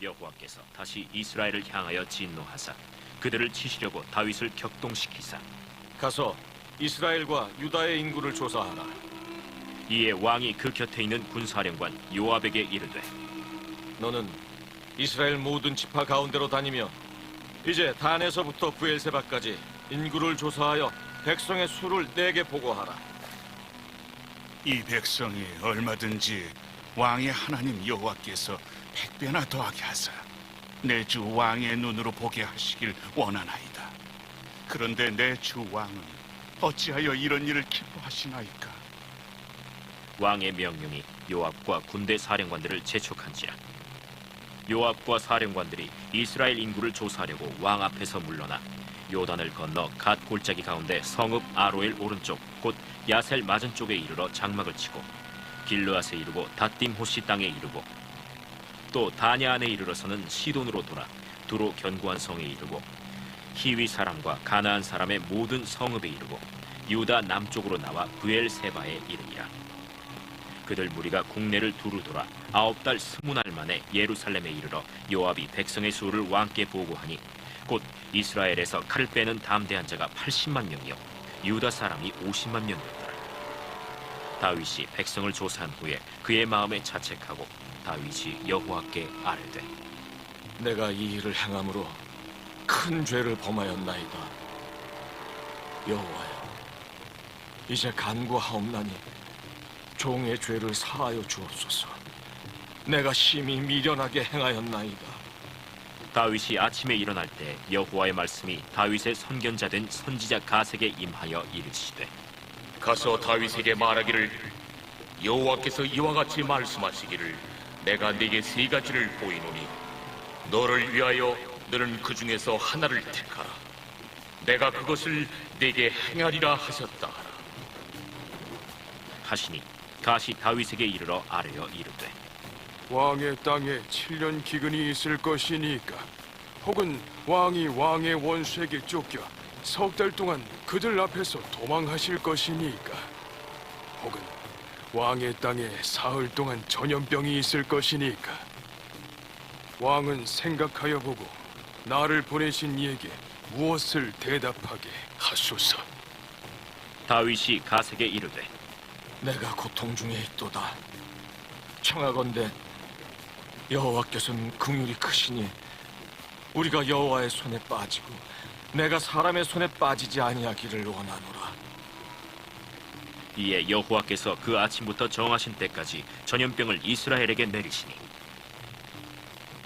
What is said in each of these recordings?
여호와께서 다시 이스라엘을 향하여 진노하사 그들을 치시려고 다윗을 격동시키사 가서 이스라엘과 유다의 인구를 조사하라. 이에 왕이 그 곁에 있는 군사령관 요압에게 이르되 너는 이스라엘 모든 지파 가운데로 다니며 이제 단에서부터 브엘세바까지 인구를 조사하여 백성의 수를 내게 보고하라. 이 백성이 얼마든지 왕의 하나님 여호와께서 100배나 더하게 하사 내 주 왕의 눈으로 보게 하시길 원하나이다. 그런데 내 주 왕은 어찌하여 이런 일을 기뻐하시나이까? 왕의 명령이 요압과 군대 사령관들을 재촉한지라. 요압과 사령관들이 이스라엘 인구를 조사하려고 왕 앞에서 물러나 요단을 건너 갓 골짜기 가운데 성읍 아로엘 오른쪽 곧 야셀 맞은 쪽에 이르러 장막을 치고 길르앗에 이르고 닷딤 호시 땅에 이르고 또 다냐 안에 이르러서는 시돈으로 돌아 두로 견고한 성에 이르고 히위 사람과 가나안 사람의 모든 성읍에 이르고 유다 남쪽으로 나와 브엘세바에 이르니라. 그들 무리가 국내를 두루 돌아 9달 20날 만에 예루살렘에 이르러 요압이 백성의 수를 왕께 보고하니 곧 이스라엘에서 칼을 빼는 담대한 자가 80만 명이요 유다 사람이 50만 명이었더라. 다윗이 백성을 조사한 후에 그의 마음에 자책하고 다윗이 여호와께 아뢰되 내가 이 일을 행함으로 큰 죄를 범하였나이다. 여호와여, 이제 간구하옵나니 종의 죄를 사하여 주옵소서. 내가 심히 미련하게 행하였나이다. 다윗이 아침에 일어날 때 여호와의 말씀이 다윗의 선견자 된 선지자 가세게 임하여 이르시되 가서 다윗에게 말하기를 여호와께서 이와 같이 말씀하시기를 내가 네게 세 가지를 보이노니 너를 위하여 너는 그 중에서 하나를 택하라. 내가 그것을 네게 행하리라 하셨다 하라. 하시니 가시 다윗에게 이르러 아뢰어 이르되 왕의 땅에 7년 기근이 있을 것이니까 혹은 왕이 왕의 원수에게 쫓겨 석 달 동안 그들 앞에서 도망하실 것이니까 혹은 왕의 땅에 사흘 동안 전염병이 있을 것이니까 왕은 생각하여 보고 나를 보내신 이에게 무엇을 대답하게 하소서. 다윗이 가세게 이르되 내가 고통 중에 있도다. 청하건대 여호와께서는 긍휼이 크시니 우리가 여호와의 손에 빠지고 내가 사람의 손에 빠지지 아니하기를 원하노라. 이에 여호와께서 그 아침부터 정하신 때까지 전염병을 이스라엘에게 내리시니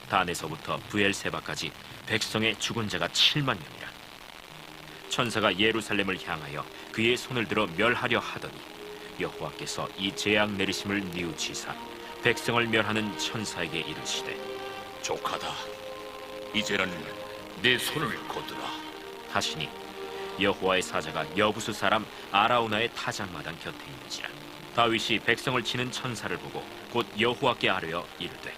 단에서부터 브엘세바까지 백성의 죽은 자가 7만 명이라. 천사가 예루살렘을 향하여 그의 손을 들어 멸하려 하더니 여호와께서 이 재앙 내리심을 뉘우치사 백성을 멸하는 천사에게 이르시되 족하다. 이제는 내 손을 거두라. 하시니 여호와의 사자가 여부수 사람 아라우나의 타작마당 곁에 있는지라. 다윗이 백성을 치는 천사를 보고 곧 여호와께 아뢰어 이르되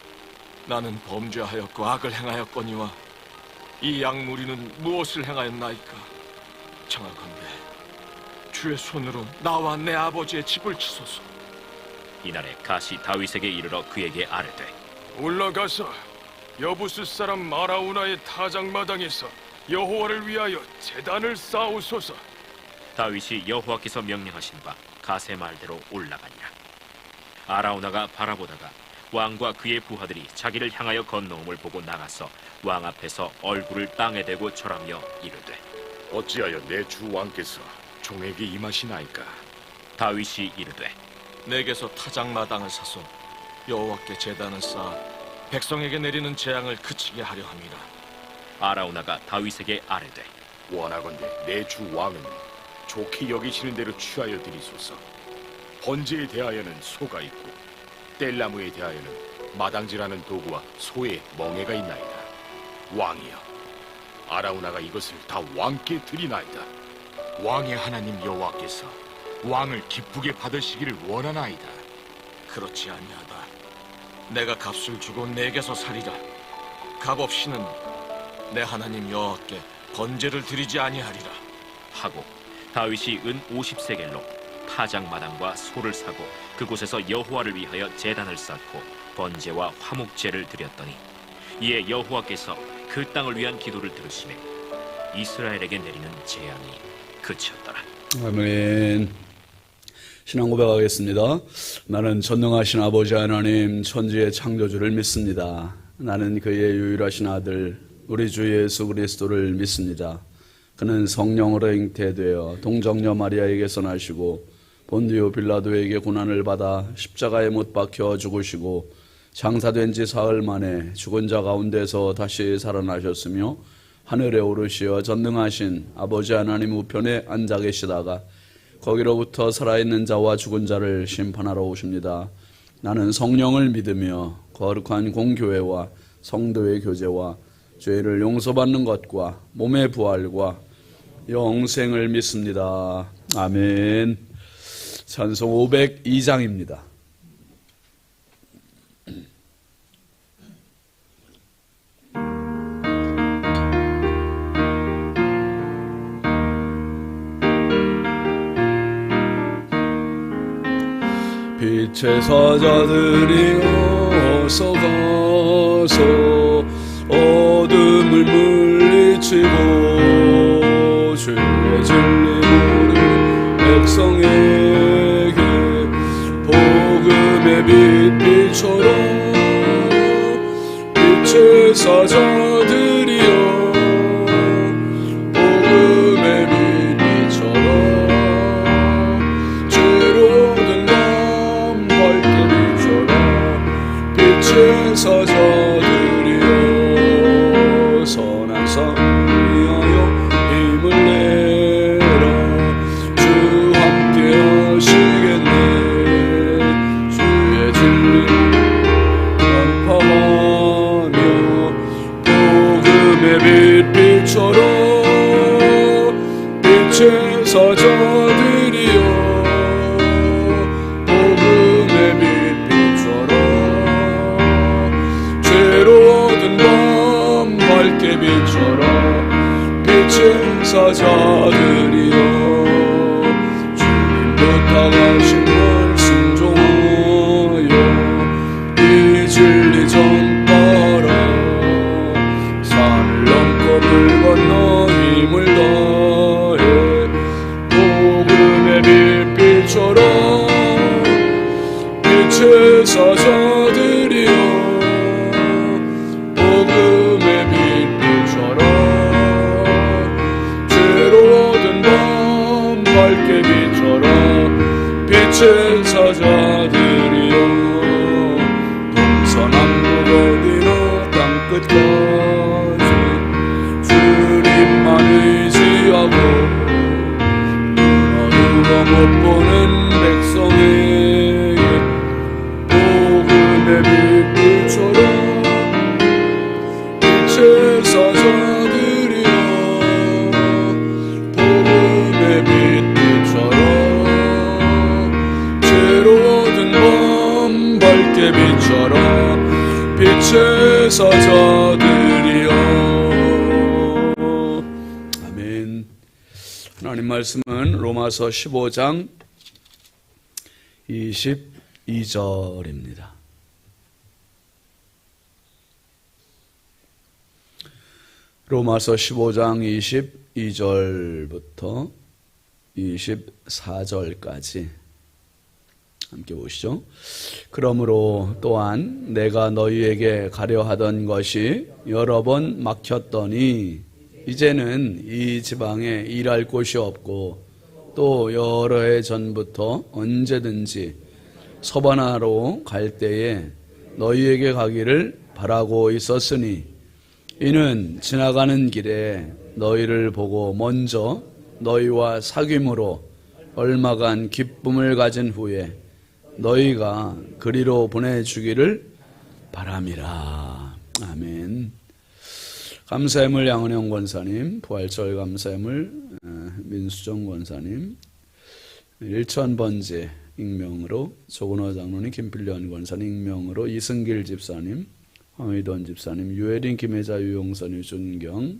나는 범죄하였고 악을 행하였거니와 이 양무리는 무엇을 행하였나이까? 청하건대 주의 손으로 나와 내 아버지의 집을 치소서. 이날에 가시 다윗에게 이르러 그에게 아뢰되 올라가서 여부스 사람 마라우나의 타작마당에서 여호와를 위하여 제단을 쌓으소서. 다윗이 여호와께서 명령하신 바 가세 말대로 올라가니라. 아라우나가 바라보다가 왕과 그의 부하들이 자기를 향하여 건너옴을 보고 나가서 왕 앞에서 얼굴을 땅에 대고 절하며 이르되 어찌하여 내 주 왕께서 종에게 임하시나이까? 다윗이 이르되 내게서 타작마당을 사서 여호와께 제단을 쌓아 백성에게 내리는 재앙을 그치게 하려 함이라. 아라우나가 다윗에게 아뢰되 원하건대 내 주 왕은 좋게 여기시는 대로 취하여 드리소서. 번제에 대하여는 소가 있고 뗄나무에 대하여는 마당질하는 도구와 소의 멍에가 있나이다. 왕이여, 아라우나가 이것을 다 왕께 드리나이다. 왕의 하나님 여호와께서 왕을 기쁘게 받으시기를 원하나이다. 그렇지 아니하다. 내가 값을 주고 내게서 살리라. 값 없이는 내 하나님 여호와께 번제를 드리지 아니하리라. 하고 다윗이 은 50세겔로 타작마당과 소를 사고 그곳에서 여호와를 위하여 제단을 쌓고 번제와 화목제를 드렸더니 이에 여호와께서 그 땅을 위한 기도를 들으시매 이스라엘에게 내리는 재앙이 그쳤더라. 아멘. 신앙 고백하겠습니다. 나는 전능하신 아버지 하나님 천지의 창조주를 믿습니다. 나는 그의 유일하신 아들 우리 주 예수 그리스도를 믿습니다. 그는 성령으로 잉태되어 동정녀 마리아에게서 나시고 본디오 빌라도에게 고난을 받아 십자가에 못 박혀 죽으시고 장사된 지 사흘 만에 죽은 자 가운데서 다시 살아나셨으며 하늘에 오르시어 전능하신 아버지 하나님 우편에 앉아 계시다가 거기로부터 살아있는 자와 죽은 자를 심판하러 오십니다. 나는 성령을 믿으며 거룩한 공교회와 성도의 교제와 죄를 용서받는 것과 몸의 부활과 영생을 믿습니다. 아멘. 찬송 502장입니다. 빛의 사자들이 어서 가서 어둠을 물리치고 주의 진리 모르는 백성에게 복음의 빛빛처럼 빛의 사자들이여 복음의 빛빛처럼 죄로든 밝게 비춰라 빛의 사자들이여 선한 삶 위하여 힘을 내라 주 함께 하시겠네 주의 진리 전파하며 복음의 빛빛처럼 빛의 사자들이여 밝게 비춰라 빛의 사자들이여 주님 부탁하신 걸 순종하여 이 진리 전파하라 산을 넘고 물 건너 힘을 다해 복음의 빛빛처럼 빛의 사자들이여 복음의 빛빛처럼 죄로든 밤 밝게 비춰라 빛의 사자들이여 동서남북 어디나 땅끝까지 주님만 의지하고 누가 못 보는 백성에게 복음의 빛빛처럼 빛의 사자들이여 복음의 빛빛처럼 죄로든 밤 밝게 비춰라 빛의 사자들이여 아멘. 하나님 말씀은 로마서 15장 22절입니다. 로마서 15장 22절부터 24절까지 함께 보시죠. 그러므로 또한 내가 너희에게 가려 하던 것이 여러 번 막혔더니 이제는 이 지방에 일할 곳이 없고 또 여러 해 전부터 언제든지 서바나로 갈 때에 너희에게 가기를 바라고 있었으니 이는 지나가는 길에 너희를 보고 먼저 너희와 사귐으로 얼마간 기쁨을 가진 후에 너희가 그리로 보내주기를 바람이라. 아멘. 감사함을 양은영 권사님, 부활절 감사함을 민수정 권사님, 1000번째 익명으로 조근호 장로님, 김필련 권사님 익명으로 이승길 집사님, 황의돈 집사님, 유혜린, 김혜자, 유용선, 유준경,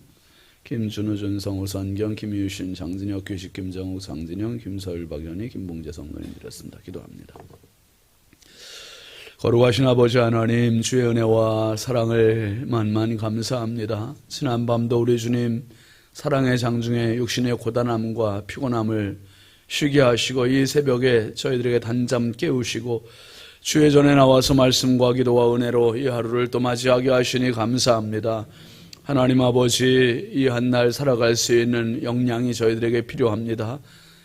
김준우, 준성우, 선경, 김유신, 장진혁, 규식, 김정욱, 장진영, 김서율, 박연희, 김봉재 성도님 드렸습니다. 기도합니다. 거룩하신 아버지 하나님, 주의 은혜와 사랑을 만만 감사합니다. 지난 밤도 우리 주님 사랑의 장중에 육신의 고단함과 피곤함을 쉬게 하시고 이 새벽에 저희들에게 단잠 깨우시고 주의 전에 나와서 말씀과 기도와 은혜로 이 하루를 또 맞이하게 하시니 감사합니다. 하나님 아버지, 이 한날 살아갈 수 있는 역량이 저희들에게 필요합니다.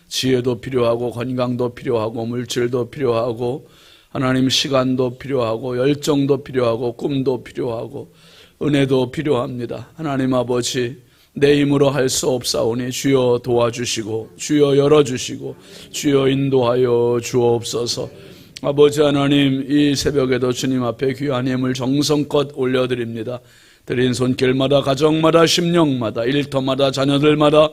지혜도 필요하고 건강도 필요하고 물질도 필요하고 하나님 시간도 필요하고 열정도 필요하고 꿈도 필요하고 은혜도 필요합니다. 하나님 아버지, 내 힘으로 할 수 없사오니 주여 도와주시고 주여 열어주시고 주여 인도하여 주옵소서. 아버지 하나님, 이 새벽에도 주님 앞에 귀한 힘을 정성껏 올려드립니다. 드린 손길마다 가정마다 심령마다 일터마다 자녀들마다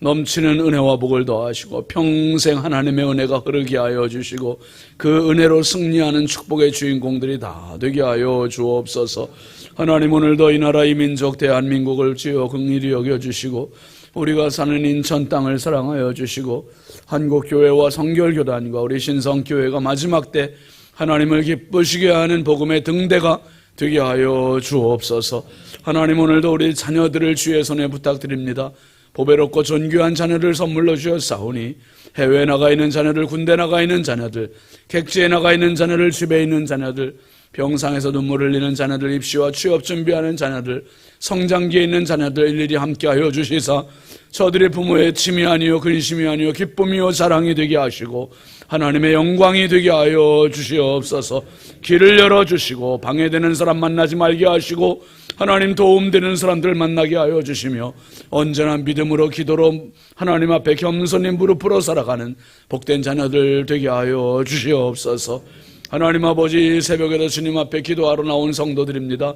넘치는 은혜와 복을 더하시고 평생 하나님의 은혜가 흐르게 하여 주시고 그 은혜로 승리하는 축복의 주인공들이 다 되게 하여 주옵소서. 하나님, 오늘도 이 나라 이 민족 대한민국을 주여 긍휼히 여겨주시고 우리가 사는 인천 땅을 사랑하여 주시고 한국교회와 성결교단과 우리 신성교회가 마지막 때 하나님을 기쁘시게 하는 복음의 등대가 되게 하여 주옵소서. 하나님, 오늘도 우리 자녀들을 주의 손에 부탁드립니다. 보배롭고 존귀한 자녀를 선물로 주었사오니 해외에 나가 있는 자녀들, 군대 나가 있는 자녀들, 객지에 나가 있는 자녀들, 집에 있는 자녀들, 병상에서 눈물 흘리는 자녀들, 입시와 취업 준비하는 자녀들, 성장기에 있는 자녀들 일일이 함께하여 주시사 저들의 부모의 침이 아니요 근심이 아니요 기쁨이요 자랑이 되게 하시고 하나님의 영광이 되게 하여 주시옵소서. 길을 열어주시고 방해되는 사람 만나지 말게 하시고 하나님 도움되는 사람들 만나게 하여 주시며 언제나 믿음으로 기도로 하나님 앞에 겸손히 무릎으로 살아가는 복된 자녀들 되게 하여 주시옵소서. 하나님 아버지, 새벽에도 주님 앞에 기도하러 나온 성도들입니다.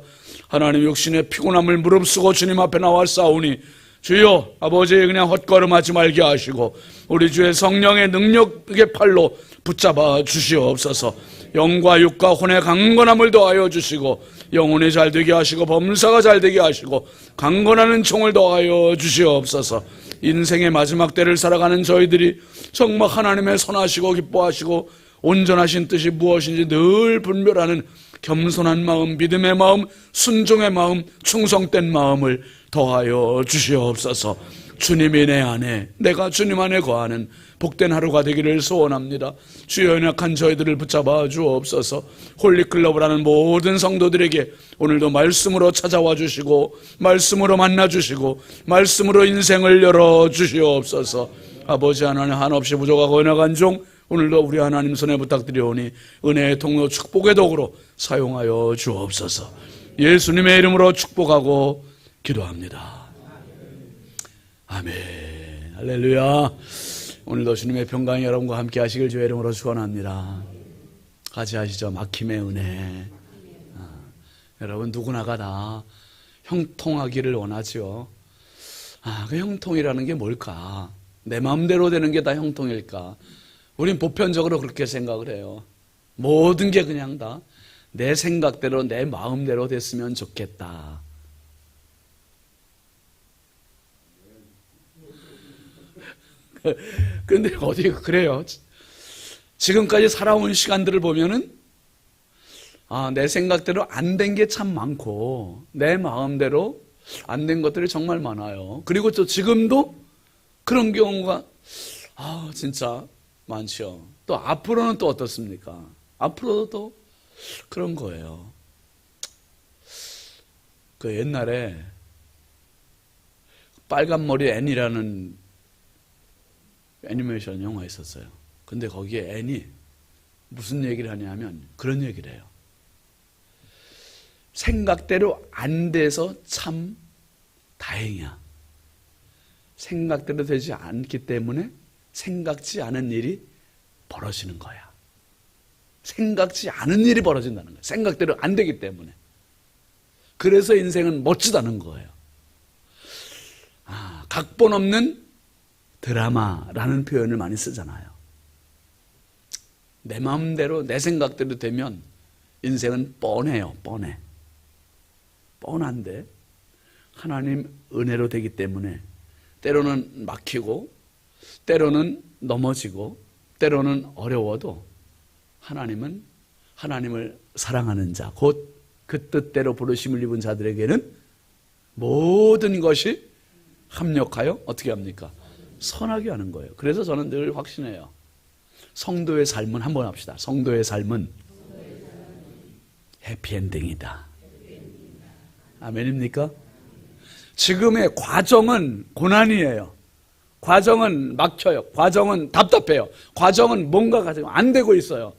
하나님, 육신의 피곤함을 무릅쓰고 주님 앞에 나와 싸우니 주여 아버지, 그냥 헛걸음하지 말게 하시고 우리 주의 성령의 능력의 팔로 붙잡아 주시옵소서. 영과 육과 혼의 강건함을 더하여 주시고 영혼이 잘 되게 하시고 범사가 잘 되게 하시고 강건하는 총을 더하여 주시옵소서. 인생의 마지막 때를 살아가는 저희들이 정말 하나님의 선하시고 기뻐하시고 온전하신 뜻이 무엇인지 늘 분별하는 겸손한 마음, 믿음의 마음, 순종의 마음, 충성된 마음을 더하여 주시옵소서. 주님이 내 안에, 내가 주님 안에 거하는 복된 하루가 되기를 소원합니다. 주여, 연약한 저희들을 붙잡아 주옵소서. 홀리클럽을 모든 성도들에게 오늘도 말씀으로 찾아와 주시고 말씀으로 만나 주시고 말씀으로 인생을 열어 주시옵소서. 아버지 하나님, 한없이 부족하고 연약한 종 오늘도 우리 하나님 손에 부탁드리오니 은혜의 통로 축복의 도구로 사용하여 주옵소서. 예수님의 이름으로 축복하고 기도합니다. 아멘. 할렐루야. 오늘도 주님의 평강이 여러분과 함께 하시길 주의 이름으로 축원합니다. 같이 하시죠. 막힘의 은혜. 여러분 누구나가 다 형통하기를 원하죠. 그 형통이라는 게 뭘까? 내 마음대로 되는 게 다 형통일까? 우린 보편적으로 그렇게 생각을 해요. 모든 게 그냥 다 내 생각대로 내 마음대로 됐으면 좋겠다. 그런데 어디 그래요? 지금까지 살아온 시간들을 보면은 내 생각대로 안 된 게 참 많고 내 마음대로 안 된 것들이 정말 많아요. 그리고 또 지금도 그런 경우가 진짜 많죠. 또 앞으로는 또 어떻습니까? 앞으로도 또 그런 거예요. 그 옛날에 빨간머리 앤이라는 애니메이션 영화 있었어요. 근데 거기에 앤이 무슨 얘기를 하냐면 그런 얘기를 해요. 생각대로 안 돼서 참 다행이야. 생각대로 되지 않기 때문에 생각지 않은 일이 벌어지는 거야. 생각지 않은 일이 벌어진다는 거야. 생각대로 안 되기 때문에. 그래서 인생은 멋지다는 거예요. 각본 없는 드라마라는 표현을 많이 쓰잖아요. 내 마음대로 내 생각대로 되면 인생은 뻔해요. 뻔해. 뻔한데 하나님 은혜로 되기 때문에 때로는 막히고 때로는 넘어지고 때로는 어려워도 하나님은 하나님을 사랑하는 자, 곧 그 뜻대로 부르심을 입은 자들에게는 모든 것이 합력하여 어떻게 합니까? 선하게 하는 거예요. 그래서 저는 늘 확신해요. 성도의 삶은 한번 합시다. 성도의 삶은 해피엔딩이다. 아멘입니까? 지금의 과정은 고난이에요. 과정은 막혀요. 과정은 답답해요. 과정은 뭔가가 안 되고 있어요.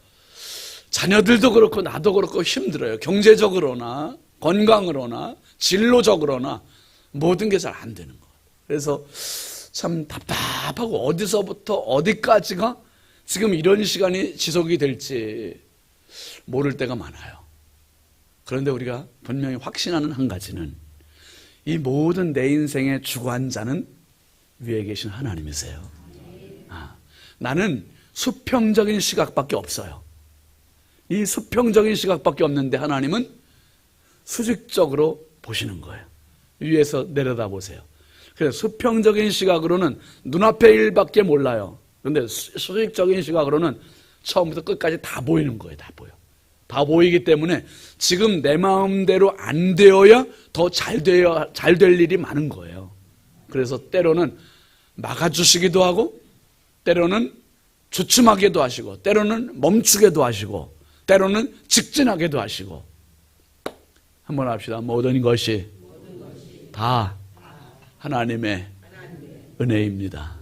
자녀들도 그렇고 나도 그렇고 힘들어요. 경제적으로나 건강으로나 진로적으로나 모든 게 잘 안 되는 거예요. 그래서 참 답답하고 어디서부터 어디까지가 지금 이런 시간이 지속이 될지 모를 때가 많아요. 그런데 우리가 분명히 확신하는 한 가지는 이 모든 내 인생의 주관자는 위에 계신 하나님이세요. 나는 수평적인 시각밖에 없어요. 이 수평적인 시각밖에 없는데 하나님은 수직적으로 보시는 거예요. 위에서 내려다 보세요. 그래서 수평적인 시각으로는 눈앞의 일밖에 몰라요. 그런데 수직적인 시각으로는 처음부터 끝까지 다 보이는 거예요. 다 보여. 다 보이기 때문에 지금 내 마음대로 안 되어야 더 잘 될 일이 많은 거예요. 그래서 때로는 막아주시기도 하고, 때로는 주춤하게도 하시고, 때로는 멈추게도 하시고, 때로는 직진하게도 하시고. 한번 합시다. 모든 것이 다 하나님의 은혜입니다.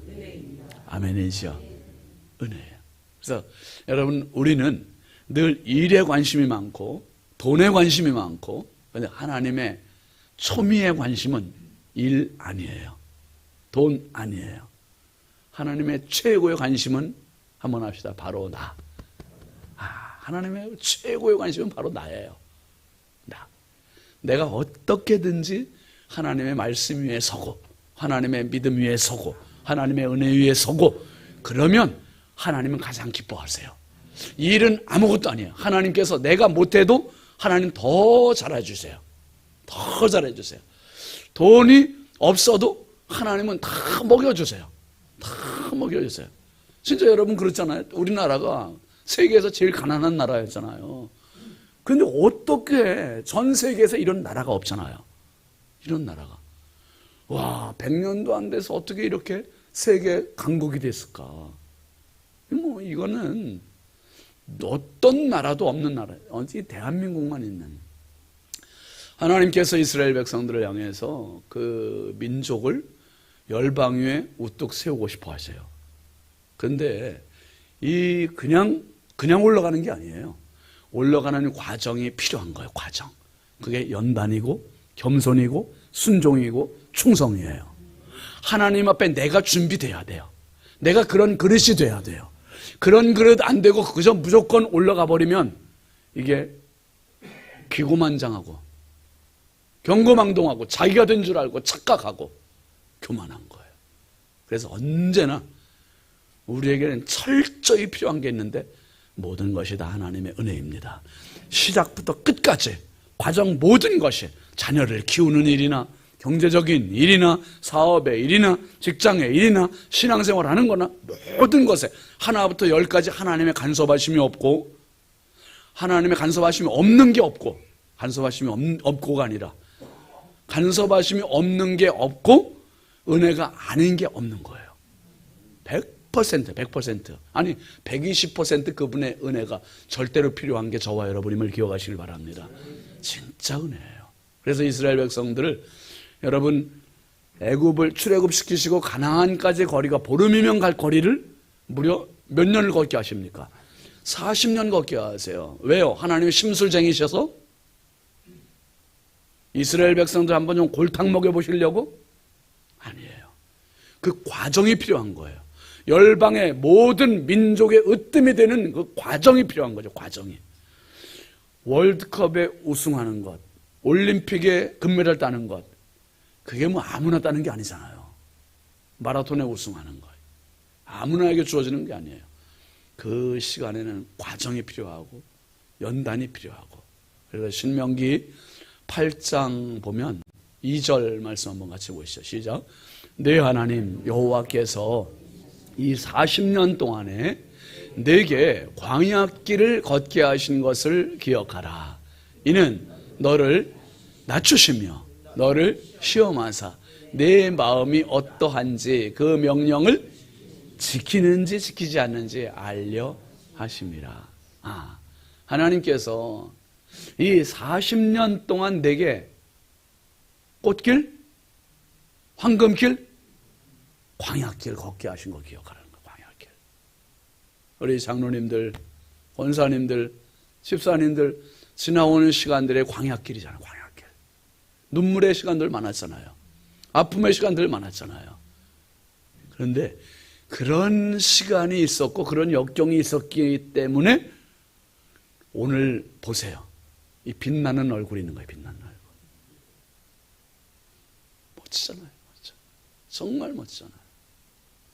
아멘이죠. 은혜예요. 그래서 여러분, 우리는 늘 일에 관심이 많고 돈에 관심이 많고, 그런데 하나님의 초미의 관심은 일 아니에요. 돈 아니에요. 하나님의 최고의 관심은 한번 합시다. 바로 나. 하나님의 최고의 관심은 바로 나예요. 나. 내가 어떻게든지 하나님의 말씀 위에 서고, 하나님의 믿음 위에 서고, 하나님의 은혜 위에 서고, 그러면 하나님은 가장 기뻐하세요. 이 일은 아무것도 아니에요. 하나님께서 내가 못해도 하나님 더 잘해주세요. 더 잘해주세요. 돈이 없어도 하나님은 다 먹여주세요. 다 먹여주세요. 진짜 여러분 그렇잖아요. 우리나라가 세계에서 제일 가난한 나라였잖아요. 그런데 어떻게 전 세계에서 이런 나라가 없잖아요. 이런 나라가. 와, 100년도 안 돼서 어떻게 이렇게 세계 강국이 됐을까? 이거는 어떤 나라도 없는 나라예요. 어디 대한민국만 있는. 하나님께서 이스라엘 백성들을 향해서 그 민족을 열방 위에 우뚝 세우고 싶어 하세요. 그런데 이 그냥 올라가는 게 아니에요. 올라가는 과정이 필요한 거예요. 과정. 그게 연단이고 겸손이고 순종이고 충성이에요. 하나님 앞에 내가 준비돼야 돼요. 내가 그런 그릇이 돼야 돼요. 그런 그릇 안 되고 그저 무조건 올라가 버리면 이게 기고만장하고 경거망동하고 자기가 된 줄 알고 착각하고 교만한 거예요. 그래서 언제나 우리에게는 철저히 필요한 게 있는데 모든 것이 다 하나님의 은혜입니다. 시작부터 끝까지 과정 모든 것이 자녀를 키우는 일이나 경제적인 일이나 사업의 일이나 직장의 일이나 신앙생활 하는 거나 모든 것에 하나부터 열까지 하나님의 간섭하심이 없고, 하나님의 간섭하심이 없는 게 없고, 간섭하심이 없고가 아니라 간섭하심이 없는 게 없고 은혜가 아닌 게 없는 거예요. 100%. 아니 120% 그분의 은혜가 절대로 필요한 게 저와 여러분임을 기억하시길 바랍니다. 진짜 은혜예요. 그래서 이스라엘 백성들을 여러분 애굽을 출애굽시키시고 가나안까지 거리가 보름이면 갈 거리를 무려 몇 년을 걷게 하십니까? 40년 걷게 하세요. 왜요? 하나님이 심술쟁이셔서? 이스라엘 백성들 한번 좀 골탕 먹여보시려고? 아니에요. 그 과정이 필요한 거예요. 열방의 모든 민족의 으뜸이 되는 그 과정이 필요한 거죠. 과정이. 월드컵에 우승하는 것, 올림픽에 금메달 따는 것, 그게 뭐 아무나 따는 게 아니잖아요. 마라톤에 우승하는 거예요. 아무나에게 주어지는 게 아니에요. 그 시간에는 과정이 필요하고 연단이 필요하고. 그래서 신명기 8장 보면 2절 말씀 한번 같이 보시죠. 시작. 네 하나님 여호와께서 이 40년 동안에 내게 광야길을 걷게 하신 것을 기억하라. 이는 너를 낮추시며 너를 시험하사 내 마음이 어떠한지 그 명령을 지키는지 지키지 않는지 알려 하심이라. 하나님께서 이 40년 동안 내게 꽃길, 황금길, 광야길 걷게 하신 거 기억하라는 거예요. 광야길. 우리 장로님들, 권사님들, 집사님들 지나오는 시간들의 광야길이잖아요. 광야길. 눈물의 시간들 많았잖아요. 아픔의 시간들 많았잖아요. 그런데 그런 시간이 있었고 그런 역경이 있었기 때문에 오늘 보세요. 이 빛나는 얼굴이 있는 거예요. 빛나는 얼굴. 멋지잖아요. 멋져. 정말 멋지잖아요.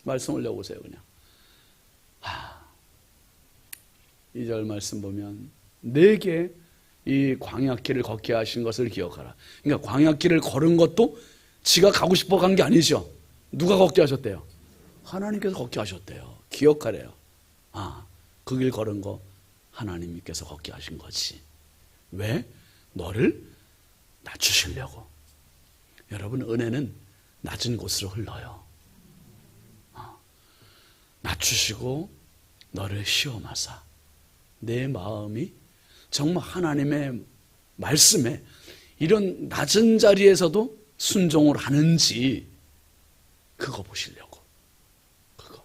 말씀 올려보세요. 그냥 2절 말씀 보면 내게 이 광야길을 걷게 하신 것을 기억하라. 그러니까 광야길을 걸은 것도 지가 가고 싶어 간 게 아니죠. 누가 걷게 하셨대요? 하나님께서 걷게 하셨대요. 기억하래요. 그 길 걸은 거 하나님께서 걷게 하신 거지. 왜? 너를 낮추시려고. 여러분, 은혜는 낮은 곳으로 흘러요. 낮추시고 너를 시험하사 내 마음이 정말 하나님의 말씀에 이런 낮은 자리에서도 순종을 하는지 그거 보시려고. 그거.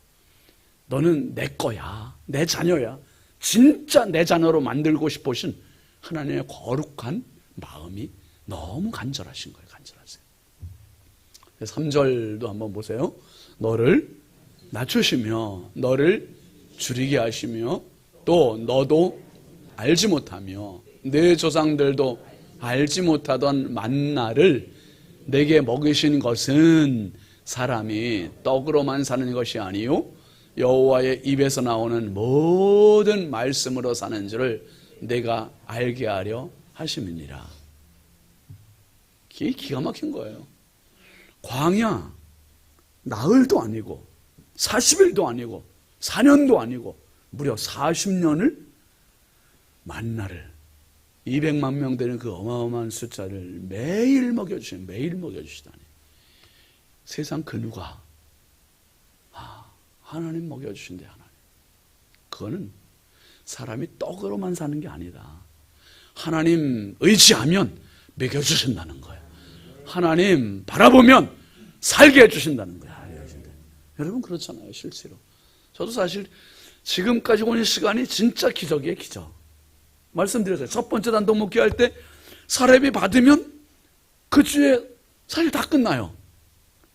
너는 내 거야. 내 자녀야. 진짜 내 자녀로 만들고 싶으신 하나님의 거룩한 마음이 너무 간절하신 거예요. 간절하세요. 3절도 한번 보세요. 너를 낮추시며 너를 줄이게 하시며 또 너도 알지 못하며 내 조상들도 알지 못하던 만나를 내게 먹이신 것은 사람이 떡으로만 사는 것이 아니요 여호와의 입에서 나오는 모든 말씀으로 사는 줄을 내가 알게 하려 하심이니라. 기가 막힌 거예요. 광야 나흘도 아니고 40일도 아니고 4년도 아니고 무려 40년을 만나를 200만 명 되는 그 어마어마한 숫자를 매일 먹여주시다니. 세상 그 누가 하나님 먹여주신대. 하나님. 그거는 사람이 떡으로만 사는 게 아니다. 하나님 의지하면 먹여주신다는 거예요. 하나님 바라보면 살게 해주신다는 거예요. 여러분 그렇잖아요. 실제로 저도 사실 지금까지 오는 시간이 진짜 기적이에요. 기적. 말씀드렸어요. 첫 번째 단독 목회할 때 사례비 받으면 그 주에 사실 다 끝나요.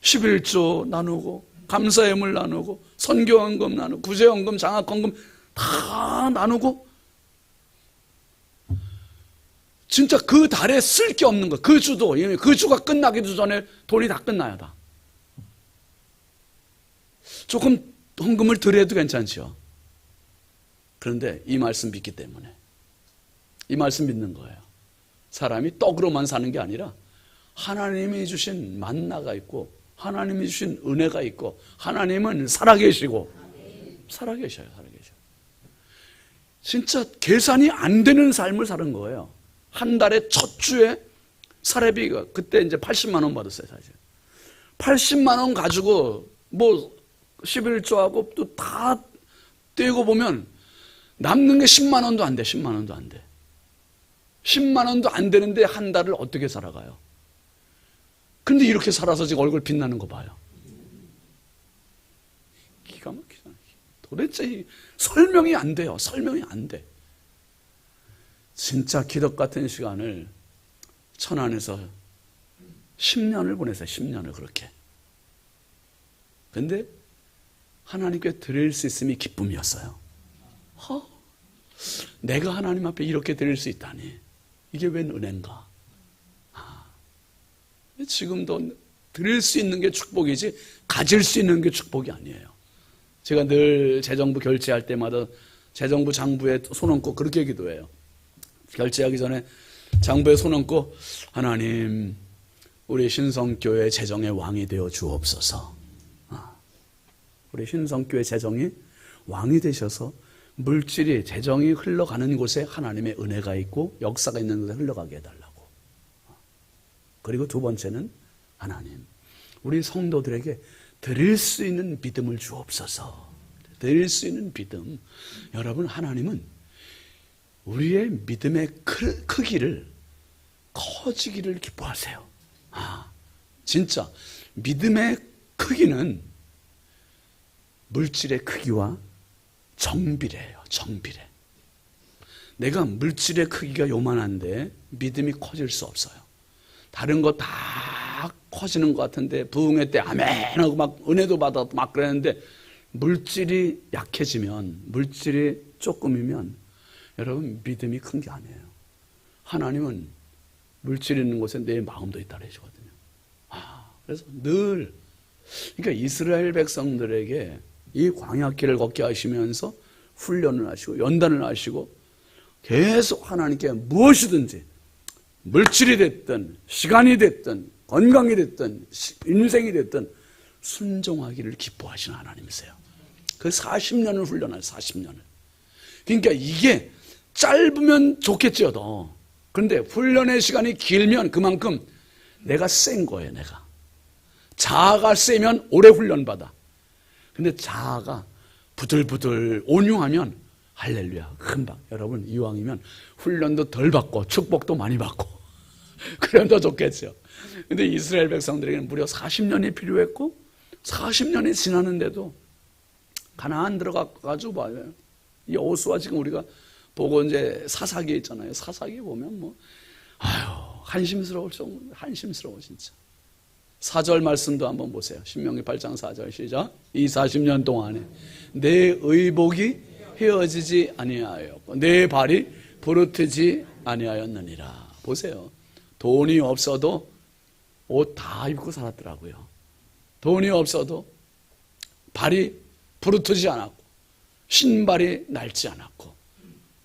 11조 나누고 감사예물 나누고 선교헌금 나누고 구제헌금 장학헌금 다 나누고 진짜 그 달에 쓸 게 없는 거. 그 주도 그 주가 끝나기도 전에 돈이 다 끝나요. 다. 조금 헌금을 드려도 괜찮죠. 그런데 이 말씀 믿기 때문에 이 말씀 믿는 거예요. 사람이 떡으로만 사는 게 아니라 하나님이 주신 만나가 있고 하나님이 주신 은혜가 있고 하나님은 살아계시고 살아계셔요. 진짜 계산이 안 되는 삶을 사는 거예요. 한 달에 첫 주에 사례비가 그때 이제 80만 원 받았어요. 사실 80만 원 가지고 뭐 11조하고 또 다 떼고 보면 남는 게 10만 원도 안 돼. 10만 원도 안 돼. 10만 원도 안 되는데 한 달을 어떻게 살아가요? 근데 이렇게 살아서 지금 얼굴 빛나는 거 봐요. 기가 막히잖아요. 도대체 설명이 안 돼요. 설명이 안 돼. 진짜 기적 같은 시간을 천안에서 10년을 보냈어요. 10년을 그렇게. 근데 하나님께 드릴 수 있음이 기쁨이었어요. 내가 하나님 앞에 이렇게 드릴 수 있다니. 이게 웬 은혜인가? 지금도 드릴 수 있는 게 축복이지 가질 수 있는 게 축복이 아니에요. 제가 늘 재정부 결제할 때마다 재정부 장부에 손 얹고 그렇게 기도해요. 결제하기 전에 장부에 손 얹고 하나님 우리 신성교회 재정의 왕이 되어 주옵소서. 우리 신성교회 재정이 왕이 되셔서 물질이 재정이 흘러가는 곳에 하나님의 은혜가 있고 역사가 있는 곳에 흘러가게 해달라고. 그리고 두 번째는 하나님, 우리 성도들에게 드릴 수 있는 믿음을 주옵소서. 드릴 수 있는 믿음. 여러분, 하나님은 우리의 믿음의 크기를, 커지기를 기뻐하세요. 진짜 믿음의 크기는 물질의 크기와 정비례예요. 정비례. 내가 물질의 크기가 요만한데 믿음이 커질 수 없어요. 다른 거 다 커지는 것 같은데 부흥회 때 아멘 하고 막 은혜도 받아도 막 그랬는데 물질이 약해지면, 물질이 조금이면 여러분 믿음이 큰 게 아니에요. 하나님은 물질 있는 곳에 내 마음도 있다 그러시거든요. 그래서 늘, 그러니까 이스라엘 백성들에게 이 광야길을 걷게 하시면서 훈련을 하시고 연단을 하시고 계속 하나님께 무엇이든지, 물질이 됐든 시간이 됐든 건강이 됐든 인생이 됐든 순종하기를 기뻐하시는 하나님이세요. 그 40년을 훈련할 40년을. 그러니까 이게 짧으면 좋겠지요. 그런데 훈련의 시간이 길면 그만큼 내가 센 거예요. 내가 자아가 세면 오래 훈련받아. 근데 자아가 부들부들 온유하면 할렐루야 금방. 여러분, 이왕이면 훈련도 덜 받고 축복도 많이 받고 그러면 더 좋겠죠. 근데 이스라엘 백성들에게는 무려 40년이 필요했고 40년이 지났는데도 가나안 들어가가지고 봐요. 이 여호수아 지금 우리가 보고 이제 사사기에 있잖아요. 사사기 보면 뭐 한심스러울 정도, 한심스러워 진짜. 4절 말씀도 한번 보세요. 신명기 8장 4절 시작. 이 40년 동안에 내 의복이 헤어지지 아니하였고 내 발이 부르트지 아니하였느니라. 보세요. 돈이 없어도 옷 다 입고 살았더라고요. 돈이 없어도 발이 부르트지 않았고 신발이 낡지 않았고.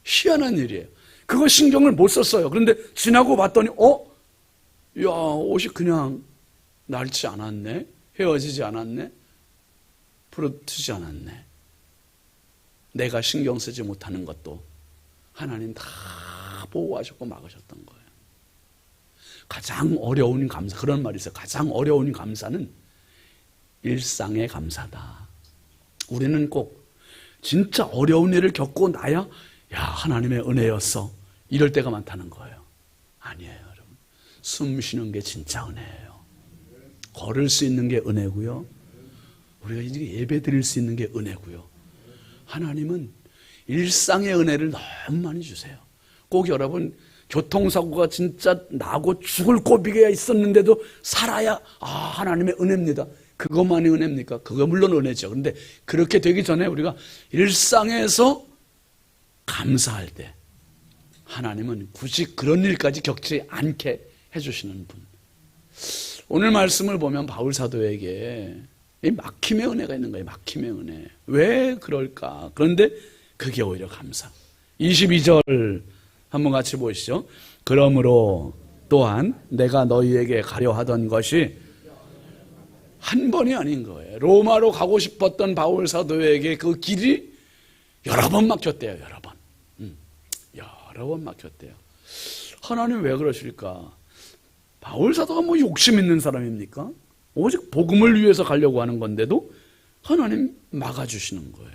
희한한 일이에요. 그거 신경을 못 썼어요. 그런데 지나고 봤더니 야, 옷이 그냥 낡지 않았네, 헤어지지 않았네, 부르트지 않았네. 내가 신경 쓰지 못하는 것도 하나님 다 보호하셨고 막으셨던 거예요. 가장 어려운 감사, 그런 말이 있어요. 가장 어려운 감사는 일상의 감사다. 우리는 꼭 진짜 어려운 일을 겪고 나야 하나님의 은혜였어 이럴 때가 많다는 거예요. 아니에요, 여러분. 숨 쉬는 게 진짜 은혜예요. 걸을 수 있는 게 은혜고요. 우리가 이제 예배 드릴 수 있는 게 은혜고요. 하나님은 일상의 은혜를 너무 많이 주세요. 꼭 여러분 교통사고가 진짜 나고 죽을 고비가 있었는데도 살아야 하나님의 은혜입니다. 그것만이 은혜입니까? 그거 물론 은혜죠. 그런데 그렇게 되기 전에 우리가 일상에서 감사할 때 하나님은 굳이 그런 일까지 겪지 않게 해주시는 분. 오늘 말씀을 보면 바울 사도에게 이 막힘의 은혜가 있는 거예요. 막힘의 은혜. 왜 그럴까? 그런데 그게 오히려 감사. 22절 한번 같이 보시죠. 그러므로 또한 내가 너희에게 가려 하던 것이 한 번이 아닌 거예요. 로마로 가고 싶었던 바울 사도에게 그 길이 여러 번 막혔대요. 여러 번. 여러 번 막혔대요. 하나님 왜 그러실까? 바울 사도가 뭐 욕심 있는 사람입니까? 오직 복음을 위해서 가려고 하는 건데도 하나님 막아주시는 거예요.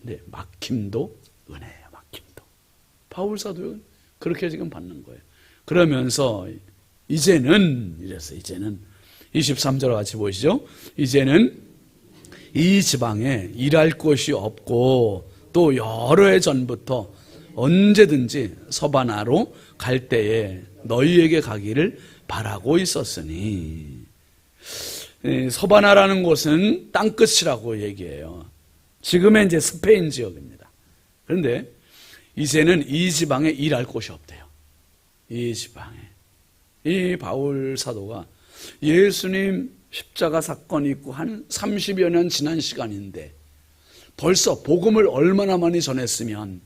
근데 막힘도 은혜예요. 막힘도. 바울 사도는 그렇게 지금 받는 거예요. 그러면서 이제는 이래서 이제는 23절 같이 보시죠. 이제는 이 지방에 일할 곳이 없고 또 여러 해 전부터 언제든지 서바나로 갈 때에 너희에게 가기를 바라고 있었으니. 서바나라는 곳은 땅끝이라고 얘기해요. 지금의 이제 스페인 지역입니다. 그런데 이제는 이 지방에 일할 곳이 없대요. 이 지방에. 이 바울 사도가 예수님 십자가 사건이 있고 한 30여 년 지난 시간인데 벌써 복음을 얼마나 많이 전했으면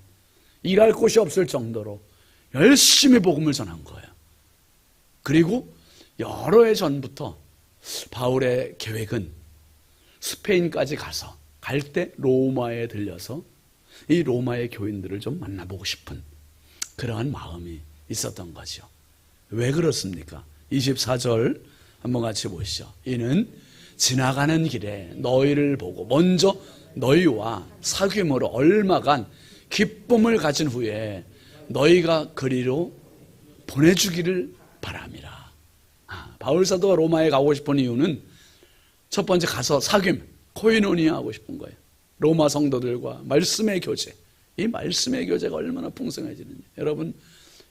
일할 곳이 없을 정도로 열심히 복음을 전한 거예요. 그리고 여러 해 전부터 바울의 계획은 스페인까지 가서 갈 때 로마에 들려서 이 로마의 교인들을 좀 만나보고 싶은 그러한 마음이 있었던 거죠. 왜 그렇습니까? 24절 한번 같이 보시죠. 이는 지나가는 길에 너희를 보고 먼저 너희와 사귐으로 얼마간 기쁨을 가진 후에 너희가 그리로 보내주기를 바람이라. 바울 사도가 로마에 가고 싶은 이유는 첫 번째 가서 사귐, 코이노니아 하고 싶은 거예요. 로마 성도들과 말씀의 교제. 이 말씀의 교제가 얼마나 풍성해지는지. 여러분,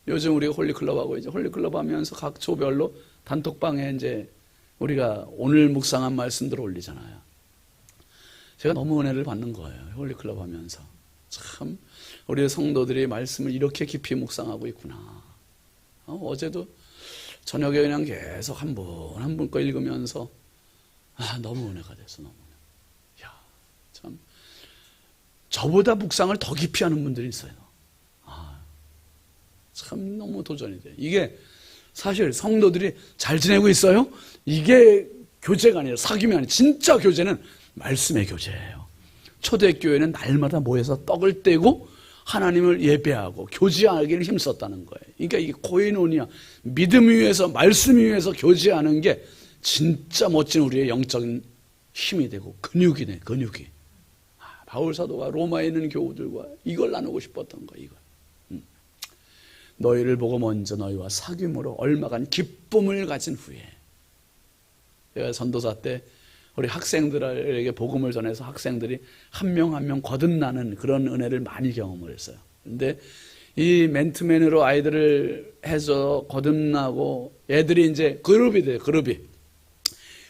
요즘 우리가 홀리클럽하고 이제 홀리클럽 하면서 각 조별로 단톡방에 이제 우리가 오늘 묵상한 말씀들을 올리잖아요. 제가 너무 은혜를 받는 거예요. 홀리클럽 하면서. 참, 우리 성도들이 말씀을 이렇게 깊이 묵상하고 있구나. 어제도 저녁에 그냥 계속 한 분 거 읽으면서 너무 은혜가 됐어. 너무 은혜. 야, 참 저보다 묵상을 더 깊이 하는 분들이 있어요. 참 너무 도전이 돼. 이게 사실 성도들이 잘 지내고 있어요? 이게 교제가 아니라 사귐이 아니라 진짜 교제는 말씀의 교제예요. 초대교회는 날마다 모여서 떡을 떼고 하나님을 예배하고 교제하기를 힘썼다는 거예요. 그러니까 이게 코이노니아, 믿음 위에서 말씀 위에서 교제하는 게 진짜 멋진 우리의 영적인 힘이 되고 근육이네, 근육이. 바울 사도가 로마에 있는 교우들과 이걸 나누고 싶었던 거예요. 이걸. 너희를 보고 먼저 너희와 사귐으로 얼마간 기쁨을 가진 후에. 제가 전도사 때 우리 학생들에게 복음을 전해서 학생들이 한 명 한 명 거듭나는 그런 은혜를 많이 경험을 했어요. 근데 이 맨투맨으로 아이들을 해서 거듭나고 애들이 이제 그룹이 돼요.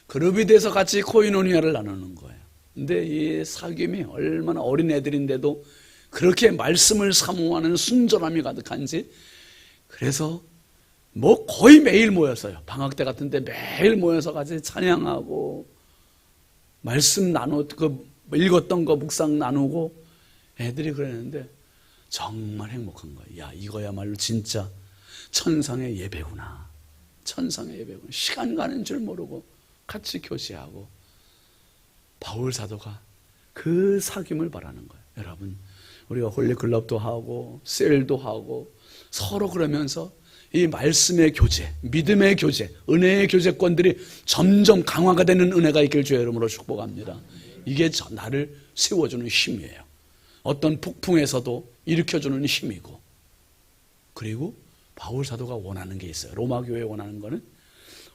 그룹이 돼서 같이 코이노니아를 나누는 거예요. 근데 이 사귐이 얼마나 어린 애들인데도 그렇게 말씀을 사모하는 순전함이 가득한지, 그래서 뭐 거의 매일 모였어요. 방학 때 같은데 매일 모여서 같이 찬양하고 말씀 나누고 읽었던 거 묵상 나누고 애들이 그랬는데 정말 행복한 거예요. 야, 이거야말로 진짜 천상의 예배구나. 천상의 예배구나. 시간 가는 줄 모르고 같이 교제하고. 바울 사도가 그 사귐을 바라는 거예요. 여러분, 우리가 홀리클럽도 하고 셀도 하고 서로 그러면서 이 말씀의 교제, 믿음의 교제, 은혜의 교제권들이 점점 강화가 되는 은혜가 있길 주의 이름으로 축복합니다. 이게 나를 세워주는 힘이에요. 어떤 폭풍에서도 일으켜주는 힘이고, 그리고 바울 사도가 원하는 게 있어요. 로마 교회에 원하는 거는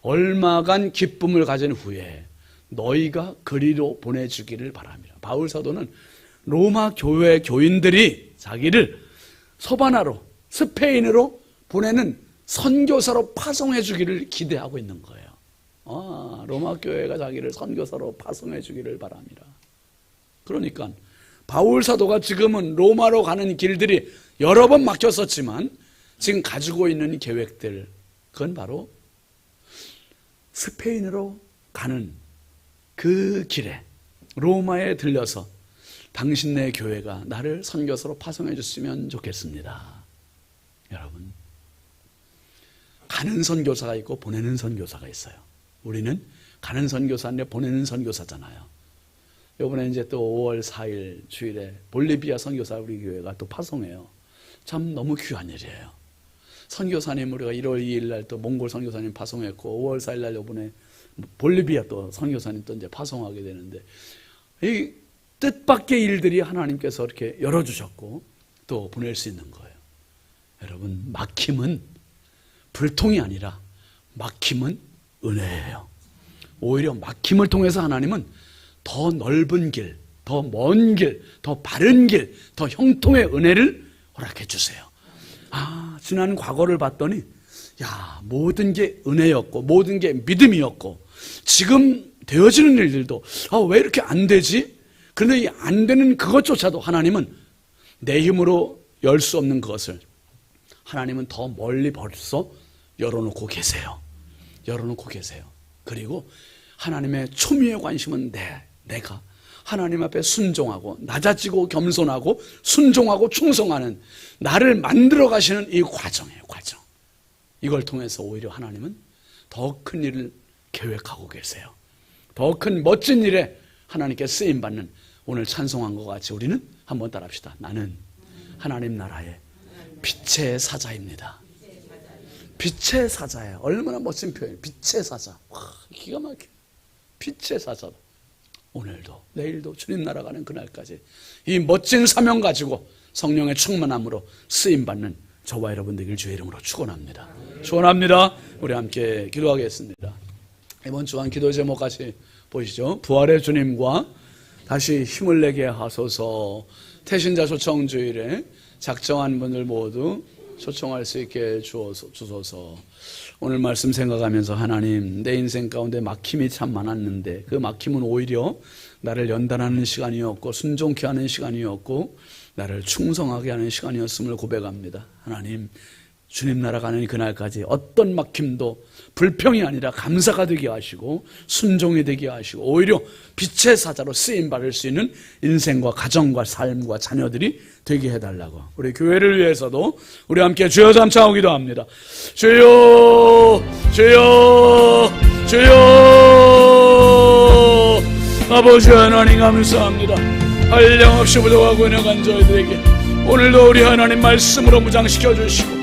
얼마간 기쁨을 가진 후에 너희가 그리로 보내주기를 바랍니다. 바울 사도는 로마 교회 교인들이 자기를 서바나로, 스페인으로 보내는 선교사로 파송해 주기를 기대하고 있는 거예요. 로마 교회가 자기를 선교사로 파송해 주기를 바랍니다. 그러니까 바울 사도가 지금은 로마로 가는 길들이 여러 번 막혔었지만 지금 가지고 있는 계획들, 그건 바로 스페인으로 가는 그 길에 로마에 들려서 당신네 교회가 나를 선교사로 파송해 줬으면 좋겠습니다. 여러분, 가는 선교사가 있고 보내는 선교사가 있어요. 우리는 가는 선교사인데 보내는 선교사잖아요. 이번에 이제 또 5월 4일 주일에 볼리비아 선교사 우리 교회가 또 파송해요. 참 너무 귀한 일이에요. 선교사님 우리가 1월 2일 날 또 몽골 선교사님 파송했고 5월 4일 날 이번에 볼리비아 또 선교사님 또 이제 파송하게 되는데, 이 뜻밖의 일들이 하나님께서 이렇게 열어주셨고 또 보낼 수 있는 거예요. 여러분, 막힘은 불통이 아니라 막힘은 은혜예요. 오히려 막힘을 통해서 하나님은 더 넓은 길, 더 먼 길, 더 바른 길, 더 형통의 은혜를 허락해 주세요. 지난 과거를 봤더니 모든 게 은혜였고 모든 게 믿음이었고 지금 되어지는 일들도 왜 이렇게 안 되지? 그런데 이 안 되는 그것조차도 하나님은 내 힘으로 열 수 없는 그것을 하나님은 더 멀리 벌써 열어놓고 계세요. 열어놓고 계세요. 그리고 하나님의 초미의 관심은 내가 하나님 앞에 순종하고 낮아지고 겸손하고 순종하고 충성하는 나를 만들어 가시는 이 과정이에요. 과정. 이걸 통해서 오히려 하나님은 더 큰 일을 계획하고 계세요. 더 큰 멋진 일에 하나님께 쓰임받는 오늘 찬송한 것 같이 우리는 한번 따라합시다. 나는 하나님 나라의 빛의 사자입니다. 빛의 사자예요. 얼마나 멋진 표현이에요. 빛의 사자. 와, 기가 막혀. 빛의 사자. 오늘도 내일도 주님 나라 가는 그날까지 이 멋진 사명 가지고 성령의 충만함으로 쓰임받는 저와 여러분 되길 주의 이름으로 축원합니다. 축원합니다. 우리 함께 기도하겠습니다. 이번 주간 기도 제목 같이 보시죠. 부활의 주님과 다시 힘을 내게 하소서. 태신자 초청주일에 작정한 분들 모두 초청할 수 있게 주소서. 오늘 말씀 생각하면서 하나님, 내 인생 가운데 막힘이 참 많았는데 그 막힘은 오히려 나를 연단하는 시간이었고 순종케 하는 시간이었고 나를 충성하게 하는 시간이었음을 고백합니다. 하나님, 주님 나라 가는 그날까지 어떤 막힘도 불평이 아니라 감사가 되게 하시고 순종이 되게 하시고 오히려 빛의 사자로 쓰임받을 수 있는 인생과 가정과 삶과 자녀들이 되게 해달라고, 우리 교회를 위해서도 우리 함께 주여 잠창하고 기도합니다. 주여 주여 주여. 아버지 하나님 감사합니다. 한량없이 부족하고 연약한 저희들에게 오늘도 우리 하나님 말씀으로 무장시켜 주시고